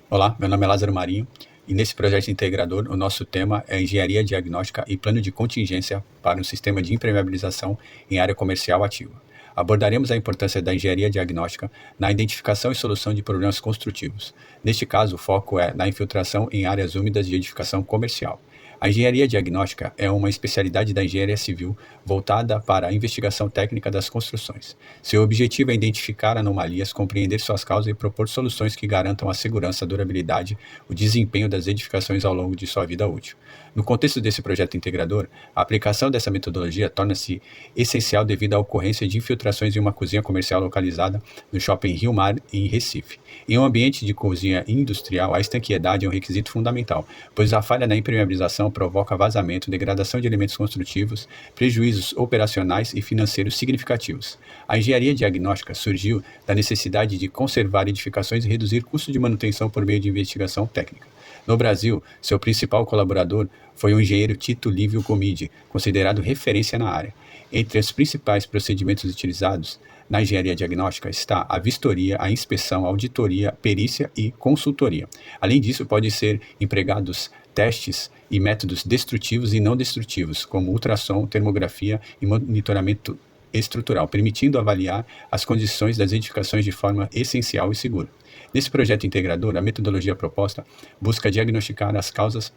Olá, meu nome é Lázaro Marinho e nesse projeto integrador o nosso tema é engenharia diagnóstica e plano de contingência para um sistema de impermeabilização em área comercial ativa. Abordaremos a importância da engenharia diagnóstica na identificação e solução de problemas construtivos. Neste caso, o foco é na infiltração em áreas úmidas de edificação comercial. A engenharia diagnóstica é uma especialidade da engenharia civil voltada para a investigação técnica das construções. Seu objetivo é identificar anomalias, compreender suas causas e propor soluções que garantam a segurança, a durabilidade, o desempenho das edificações ao longo de sua vida útil. No contexto desse projeto integrador, a aplicação dessa metodologia torna-se essencial devido à ocorrência de infiltrações em uma cozinha comercial localizada no Shopping Rio Mar, em Recife. Em um ambiente de cozinha industrial, a estanqueidade é um requisito fundamental, pois a falha na impermeabilização provoca vazamento, degradação de elementos construtivos, prejuízos operacionais e financeiros significativos. A engenharia diagnóstica surgiu da necessidade de conservar edificações e reduzir custo de manutenção por meio de investigação técnica. No Brasil, seu principal colaborador foi o engenheiro Tito Livio Gomide, considerado referência na área. Entre os principais procedimentos utilizados na engenharia diagnóstica está a vistoria, a inspeção, a auditoria, perícia e consultoria. Além disso, podem ser empregados testes e métodos destrutivos e não destrutivos, como ultrassom, termografia e monitoramento estrutural, permitindo avaliar as condições das edificações de forma essencial e segura. Nesse projeto integrador, a metodologia proposta busca diagnosticar as causas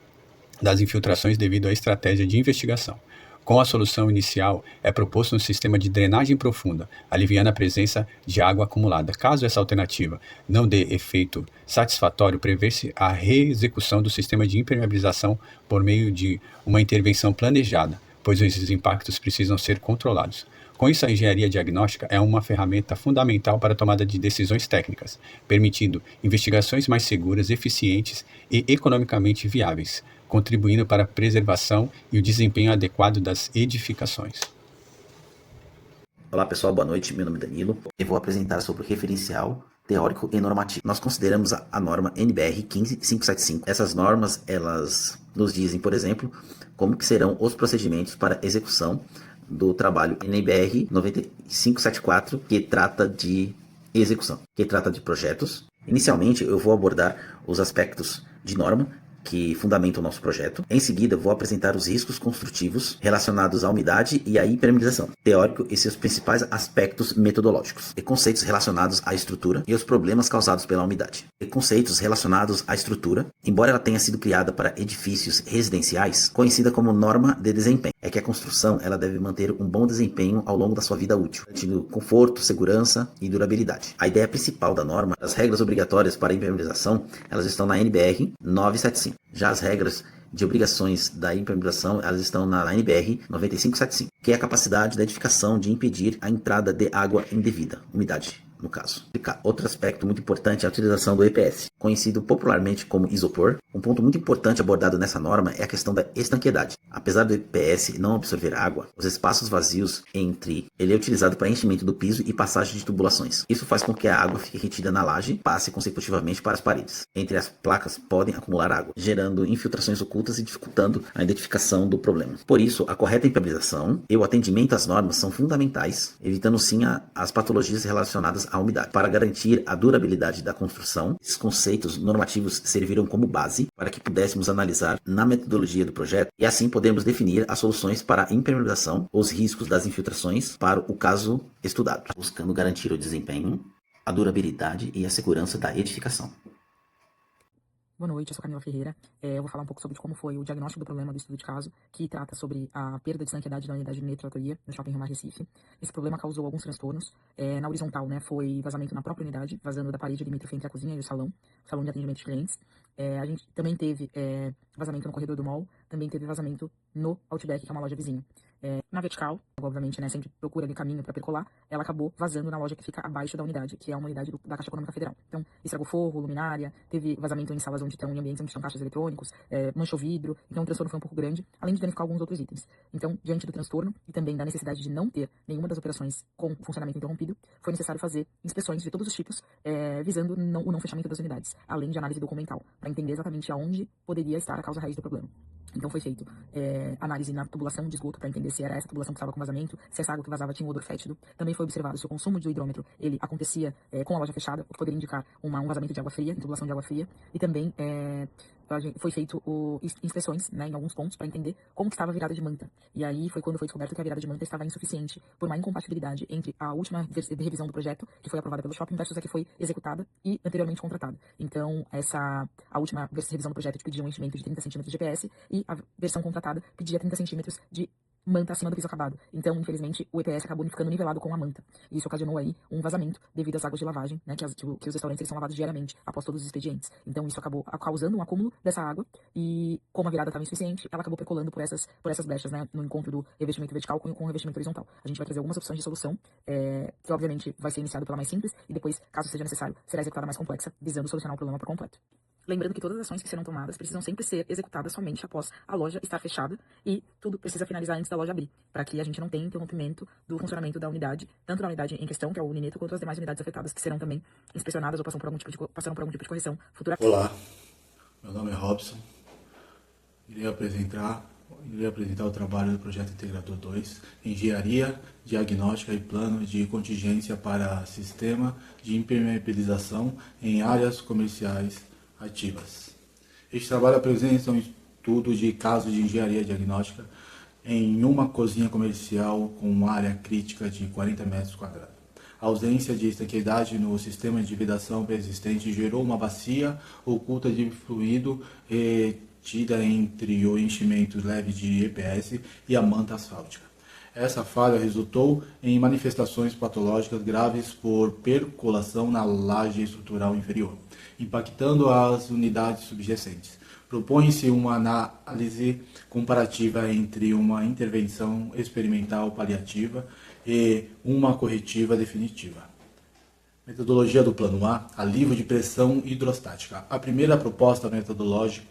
das infiltrações devido à estratégia de investigação. Com a solução inicial, é proposto um sistema de drenagem profunda, aliviando a presença de água acumulada. Caso essa alternativa não dê efeito satisfatório, prevê-se a reexecução do sistema de impermeabilização por meio de uma intervenção planejada, pois esses impactos precisam ser controlados. Com isso, a engenharia diagnóstica é uma ferramenta fundamental para a tomada de decisões técnicas, permitindo investigações mais seguras, eficientes e economicamente viáveis, contribuindo para a preservação e o desempenho adequado das edificações. Olá pessoal, boa noite, meu nome é Danilo. Eu vou apresentar sobre o referencial teórico e normativo. Nós consideramos a norma NBR 15575. Essas normas, elas nos dizem, por exemplo, como que serão os procedimentos para execução do trabalho NBR 9574, que trata de execução, que trata de projetos. Inicialmente, eu vou abordar os aspectos de norma que fundamentam o nosso projeto. Em seguida, vou apresentar os riscos construtivos relacionados à umidade e à impermeabilização, teórico e seus principais aspectos metodológicos, e conceitos relacionados à estrutura e os problemas causados pela umidade. E conceitos relacionados à estrutura, embora ela tenha sido criada para edifícios residenciais, conhecida como norma de desempenho, é que a construção ela deve manter um bom desempenho ao longo da sua vida útil, garantindo conforto, segurança e durabilidade. A ideia principal da norma, as regras obrigatórias para a impermeabilização, elas estão na NBR 975. Já as regras de obrigações da impermeabilização, elas estão na NBR 9575, que é a capacidade da edificação de impedir a entrada de água indevida, umidade, no caso. Outro aspecto muito importante é a utilização do EPS, conhecido popularmente como isopor. Um ponto muito importante abordado nessa norma é a questão da estanqueidade. Apesar do EPS não absorver água, os espaços vazios ele é utilizado para enchimento do piso e passagem de tubulações. Isso faz com que a água fique retida na laje e passe consecutivamente para as paredes. Entre as placas podem acumular água, gerando infiltrações ocultas e dificultando a identificação do problema. Por isso, a correta impermeabilização e o atendimento às normas são fundamentais, evitando sim as patologias relacionadas à umidade. Para garantir a durabilidade da construção, esses conceitos normativos serviram como base para que pudéssemos analisar na metodologia do projeto e assim podemos definir as soluções para a impermeabilização, os riscos das infiltrações para o caso estudado, buscando garantir o desempenho, a durabilidade e a segurança da edificação. Boa noite, eu sou Camila Ferreira. Eu vou falar um pouco sobre como foi o diagnóstico do problema do estudo de caso, que trata sobre a perda de estanqueidade da unidade de nitroatoria no Shopping Rio Mar Recife. Esse problema causou alguns transtornos. Na horizontal, foi vazamento na própria unidade, vazando da parede limítrofe entre a cozinha e o salão de atendimento de clientes. A gente também teve vazamento no corredor do mall, também teve vazamento no Outback, que é uma loja vizinha. Na vertical, obviamente, sempre procura ali caminho para percolar, ela acabou vazando na loja que fica abaixo da unidade, que é uma unidade da Caixa Econômica Federal. Então, estragou forro, luminária, teve vazamento em salas onde estão, em ambientes onde estão caixas eletrônicos, manchou vidro, então o transtorno foi um pouco grande, além de danificar alguns outros itens. Então, diante do transtorno e também da necessidade de não ter nenhuma das operações com funcionamento interrompido, foi necessário fazer inspeções de todos os tipos, visando o não fechamento das unidades, além de análise documental, para entender exatamente aonde poderia estar a causa raiz do problema. Então foi feito análise na tubulação de esgoto para entender se era essa tubulação que estava com vazamento, se essa água que vazava tinha um odor fétido. Também foi observado se o consumo do hidrômetro ele acontecia com a loja fechada, o que poderia indicar um vazamento de água fria, tubulação de água fria. E também foi feito inspeções, né, em alguns pontos para entender como que estava a virada de manta. E aí foi quando foi descoberto que a virada de manta estava insuficiente por uma incompatibilidade entre a última revisão do projeto, que foi aprovada pelo shopping, versus a que foi executada e anteriormente contratada. Então, a última revisão do projeto pedia um enchimento de 30 centímetros de EPS e a versão contratada pedia 30 centímetros de manta acima do piso acabado. Então, infelizmente, o EPS acabou ficando nivelado com a manta. E isso ocasionou aí um vazamento devido às águas de lavagem, né, que os restaurantes eles são lavados diariamente após todos os expedientes. Então, isso acabou causando um acúmulo dessa água e, como a virada estava insuficiente, ela acabou percolando por essas brechas, né, no encontro do revestimento vertical com o revestimento horizontal. A gente vai trazer algumas opções de solução, que obviamente vai ser iniciado pela mais simples e depois, caso seja necessário, será executada a mais complexa, visando solucionar o problema por completo. Lembrando que todas as ações que serão tomadas precisam sempre ser executadas somente após a loja estar fechada e tudo precisa finalizar antes da loja abrir, para que a gente não tenha interrompimento do funcionamento da unidade, tanto da unidade em questão, que é o Unineto, quanto as demais unidades afetadas que serão também inspecionadas ou passarão por algum tipo de correção futura. Olá, meu nome é Robson. Irei apresentar o trabalho do Projeto Integrador 2, Engenharia, Diagnóstica e Plano de Contingência para Sistema de Impermeabilização em Áreas Comerciais Ativas. Este trabalho apresenta um estudo de caso de engenharia diagnóstica em uma cozinha comercial com uma área crítica de 40 metros quadrados. A ausência de estanqueidade no sistema de vedação pré-existente gerou uma bacia oculta de fluido retida entre o enchimento leve de EPS e a manta asfáltica. Essa falha resultou em manifestações patológicas graves por percolação na laje estrutural inferior, impactando as unidades subjacentes. Propõe-se uma análise comparativa entre uma intervenção experimental paliativa e uma corretiva definitiva. Metodologia do Plano A, alívio de pressão hidrostática. A primeira proposta metodológica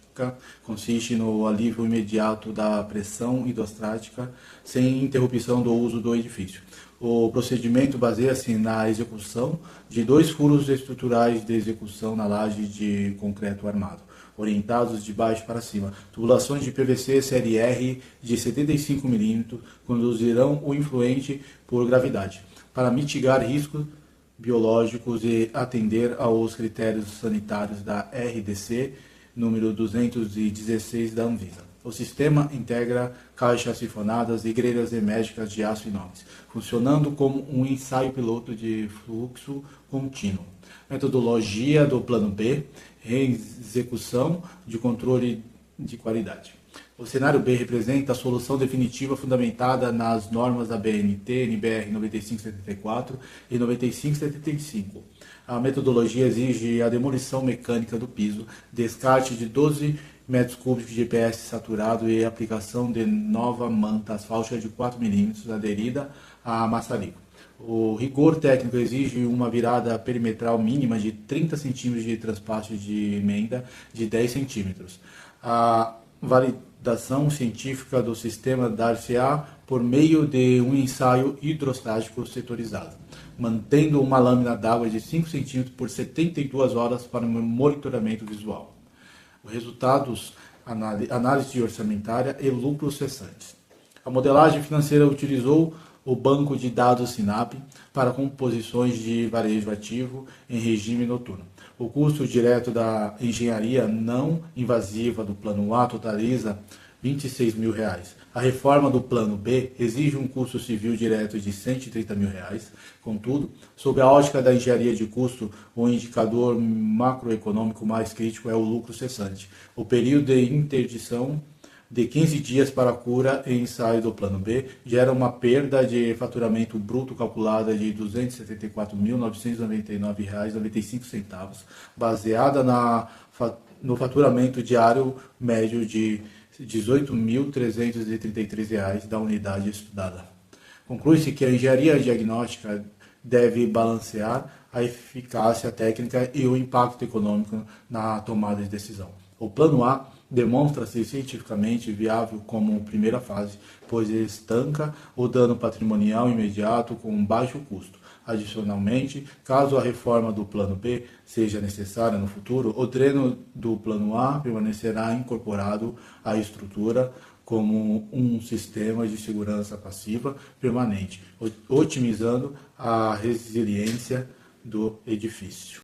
consiste no alívio imediato da pressão hidrostática sem interrupção do uso do edifício. O procedimento baseia-se na execução de 2 furos estruturais de execução na laje de concreto armado, orientados de baixo para cima. Tubulações de PVC série R de 75 mm conduzirão o influente por gravidade, para mitigar riscos biológicos e atender aos critérios sanitários da RDC número 216 da Anvisa. O sistema integra caixas sifonadas e grelhas herméticas de aço inox, funcionando como um ensaio piloto de fluxo contínuo. Metodologia do Plano B, execução de controle de qualidade. O cenário B representa a solução definitiva fundamentada nas normas da BNT, NBR 9574 e 9575. A metodologia exige a demolição mecânica do piso, descarte de 12 metros cúbicos de EPS saturado e aplicação de nova manta asfáltica de 4 mm aderida a maçarico. O rigor técnico exige uma virada perimetral mínima de 30 cm de transpasse de emenda de 10 cm. A validação científica do sistema dar-se-á por meio de um ensaio hidrostático setorizado, mantendo uma lâmina d'água de 5 cm por 72 horas para monitoramento visual. Os resultados, análise orçamentária e lucros cessantes. A modelagem financeira utilizou o banco de dados SINAP para composições de varejo ativo em regime noturno. O custo direto da engenharia não invasiva do Plano A totaliza R$ 26 mil. A reforma do Plano B exige um custo civil direto de R$ 130 mil. Contudo, sob a ótica da engenharia de custo, o indicador macroeconômico mais crítico é o lucro cessante. O período de interdição de 15 dias para a cura e ensaio do Plano B gera uma perda de faturamento bruto calculada de R$ 274.999,95, baseada no faturamento diário médio de R$ 18.333 da unidade estudada. Conclui-se que a engenharia diagnóstica deve balancear a eficácia técnica e o impacto econômico na tomada de decisão. O Plano A demonstra-se cientificamente viável como primeira fase, pois estanca o dano patrimonial imediato com baixo custo. Adicionalmente, caso a reforma do plano B seja necessária no futuro, o dreno do plano A permanecerá incorporado à estrutura como um sistema de segurança passiva permanente, otimizando a resiliência do edifício.